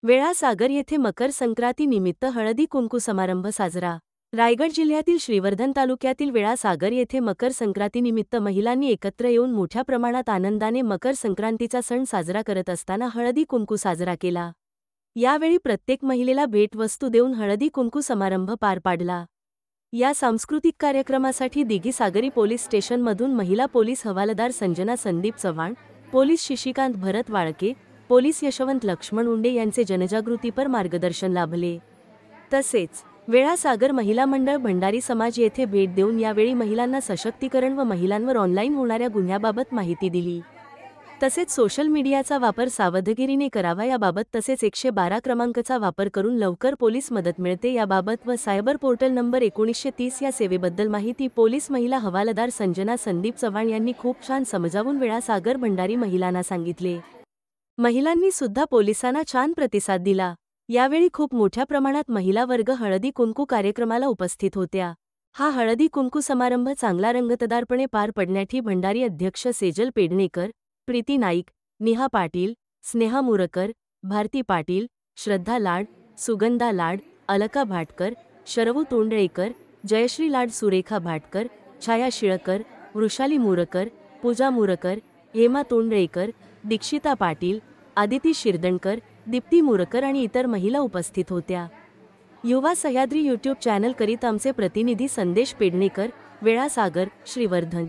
वेळासागर येथे मकर संक्रांतीनिमित्त हळदी कुंकू समारंभ साजरा। रायगड जिल्ह्यातील श्रीवर्धन तालुक्यातील वेळासागर येथे मकर संक्रांतीनिमित्त महिलांनी एकत्र येऊन मोठ्या प्रमाणात आनंदाने मकर संक्रांतीचा सण साजरा करत असताना हळदी कुंकू साजरा केला। यावेळी प्रत्येक महिलेला भेटवस्तू देऊन हळदी कुंकू समारंभ पार पाडला। या सांस्कृतिक कार्यक्रमासाठी दिघी सागरी पोलीस स्टेशनमधून महिला पोलीस हवालदार संजना संदीप चव्हाण, पोलीस शशिकांत भरत वाळके, पोलीस यशवंत लक्ष्मण उंडे यांचे जनजागृतीपर मार्गदर्शन लाभले। तसेच वेळासागर महिला मंडळ भंडारी समाज येथे भेट देऊन यावेळी महिलांना सशक्तीकरण व महिलांवर ऑनलाईन होणाऱ्या गुन्ह्याबाबत माहिती दिली। तसेच सोशल मीडियाचा वापर सावधगिरीने करावा याबाबत तसेच 112 क्रमांकाचा वापर करून लवकर पोलीस मदत मिळते याबाबत व सायबर पोर्टल नंबर 1930 या सेवेबद्दल माहिती पोलीस महिला हवालदार संजना संदीप चव्हाण यांनी खूप छान समजावून वेळासागर भंडारी महिलांना सांगितले। महिलांनी सुद्धा पोलिसांना छान प्रतिसाद दिला। यावेळी खूप मोठ्या प्रमाणात महिला वर्ग हळदी कुंकू कार्यक्रमाला उपस्थित होत्या। हा हळदी कुंकू समारंभ चांगला रंगतदारपणे पार पडण्यासाठी भंडारी अध्यक्ष सेजल पेडणेकर, प्रीती नाईक, निहा पाटील, स्नेहा मुरकर, भारती पाटील, श्रद्धा लाड, सुगंधा लाड, अलका भाटकर, शरवू तोंडळेकर, जयश्री लाड, सुरेखा भाटकर, छाया शिळकर, वृषाली मुरकर, पूजा मुरकर, हेमा तोंडळेकर, दीक्षिता पाटील, आदिती शिरदणकर, दीप्ती मुरकर आणि इतर महिला उपस्थित होत्या। युवा सह्याद्री यूट्यूब चॅनल करीत आमचे प्रतिनिधी संदेश पेडणेकर, वेळासागर, श्रीवर्धन।